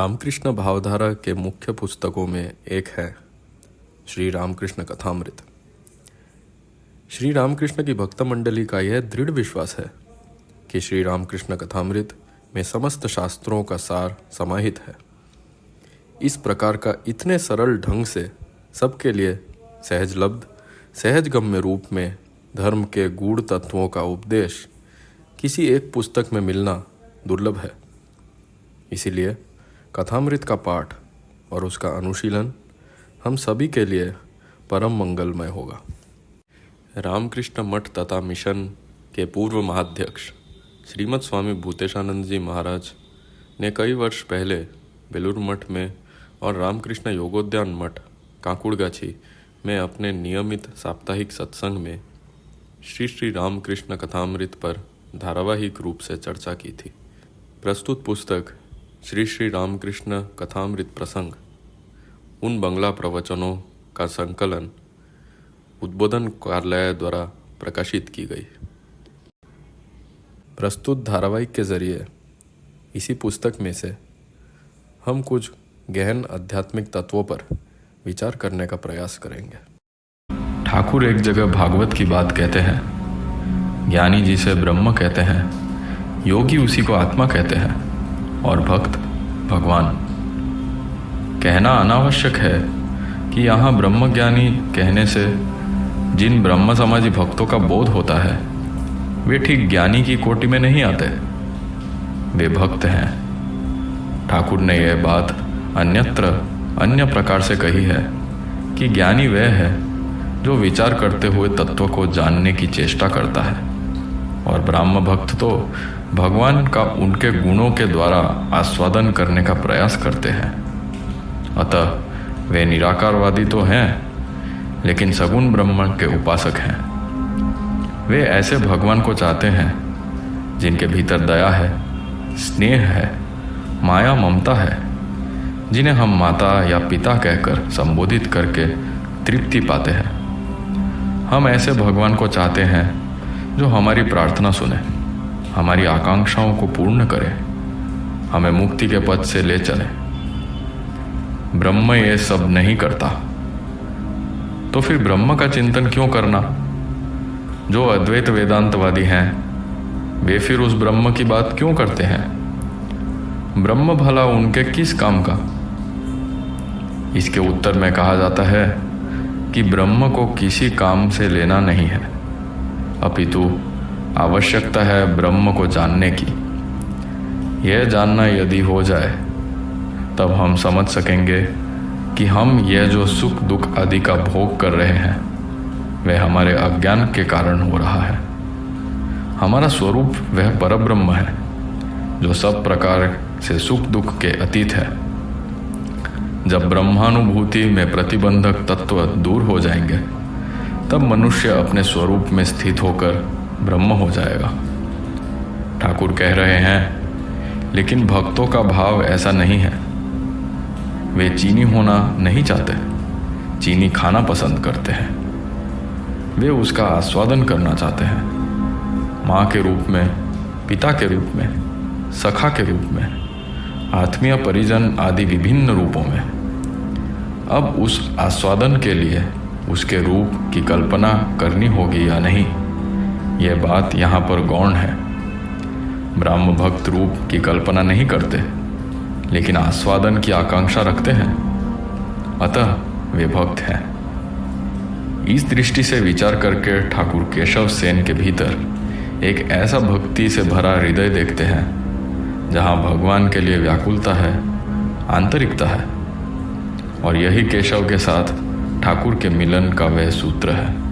रामकृष्ण भावधारा के मुख्य पुस्तकों में एक है श्री रामकृष्ण कथामृत। श्री रामकृष्ण की भक्त मंडली का यह दृढ़ विश्वास है कि श्री रामकृष्ण कथामृत में समस्त शास्त्रों का सार समाहित है। इस प्रकार का इतने सरल ढंग से सबके लिए सहजलब्ध सहजगम्य रूप में धर्म के गूढ़ तत्वों का उपदेश किसी एक पुस्तक में मिलना दुर्लभ है। इसीलिए कथामृत का पाठ और उसका अनुशीलन हम सभी के लिए परम मंगलमय होगा। रामकृष्ण मठ तथा मिशन के पूर्व महाध्यक्ष श्रीमद स्वामी भूतेशानंद जी महाराज ने कई वर्ष पहले बेलूर मठ में और रामकृष्ण योगोद्यान मठ काकुड़गाछी में अपने नियमित साप्ताहिक सत्संग में श्री श्री रामकृष्ण कथामृत पर धारावाहिक रूप से चर्चा की थी। प्रस्तुत पुस्तक श्री श्री रामकृष्ण कथामृत प्रसंग उन बंगला प्रवचनों का संकलन उद्बोधन कार्यालय द्वारा प्रकाशित की गई। प्रस्तुत धारावाहिक के जरिए इसी पुस्तक में से हम कुछ गहन आध्यात्मिक तत्वों पर विचार करने का प्रयास करेंगे। ठाकुर एक जगह भागवत की बात कहते हैं, ज्ञानी जिसे ब्रह्म कहते हैं, योगी उसी को आत्मा कहते हैं और भक्त भगवान। कहना अनावश्यक है कि यहाँ ब्रह्मज्ञानी कहने से जिन ब्रह्म समाजी भक्तों का बोध होता है वे ठीक ज्ञानी की कोटि में नहीं आते, वे भक्त हैं। ठाकुर ने यह बात अन्यत्र अन्य प्रकार से कही है कि ज्ञानी वह है जो विचार करते हुए तत्व को जानने की चेष्टा करता है और ब्रह्म भक्त तो भगवान का उनके गुणों के द्वारा आस्वादन करने का प्रयास करते हैं। अतः वे निराकारवादी तो हैं लेकिन सगुण ब्रह्म के उपासक हैं। वे ऐसे भगवान को चाहते हैं जिनके भीतर दया है, स्नेह है, माया ममता है, जिन्हें हम माता या पिता कहकर संबोधित करके तृप्ति पाते हैं। हम ऐसे भगवान को चाहते हैं जो हमारी प्रार्थना सुने, हमारी आकांक्षाओं को पूर्ण करे, हमें मुक्ति के पथ से ले चले। ब्रह्म ये सब नहीं करता तो फिर ब्रह्म का चिंतन क्यों करना? जो अद्वैत वेदांतवादी हैं वे फिर उस ब्रह्म की बात क्यों करते हैं? ब्रह्म भला उनके किस काम का? इसके उत्तर में कहा जाता है कि ब्रह्म को किसी काम से लेना नहीं है, अपितु आवश्यकता है ब्रह्म को जानने की। यह जानना यदि हो जाए तब हम समझ सकेंगे कि हम यह जो सुख दुख आदि का भोग कर रहे हैं वह हमारे अज्ञान के कारण हो रहा है। हमारा स्वरूप वह परब्रह्म है जो सब प्रकार से सुख दुख के अतीत है। जब ब्रह्मानुभूति में प्रतिबंधक तत्व दूर हो जाएंगे तब मनुष्य अपने स्वरूप में स्थित होकर ब्रह्म हो जाएगा। ठाकुर कह रहे हैं लेकिन भक्तों का भाव ऐसा नहीं है। वे चीनी होना नहीं चाहते, चीनी खाना पसंद करते हैं। वे उसका आस्वादन करना चाहते हैं, माँ के रूप में, पिता के रूप में, सखा के रूप में, आत्मीय परिजन आदि विभिन्न रूपों में। अब उस आस्वादन के लिए उसके रूप की कल्पना करनी होगी या नहीं, यह बात यहाँ पर गौण है। ब्रह्म भक्त रूप की कल्पना नहीं करते लेकिन आस्वादन की आकांक्षा रखते हैं, अतः वे भक्त हैं। इस दृष्टि से विचार करके ठाकुर केशव सेन के भीतर एक ऐसा भक्ति से भरा हृदय देखते हैं जहाँ भगवान के लिए व्याकुलता है, आंतरिकता है। और यही केशव के साथ ठाकुर के मिलन का वह सूत्र है।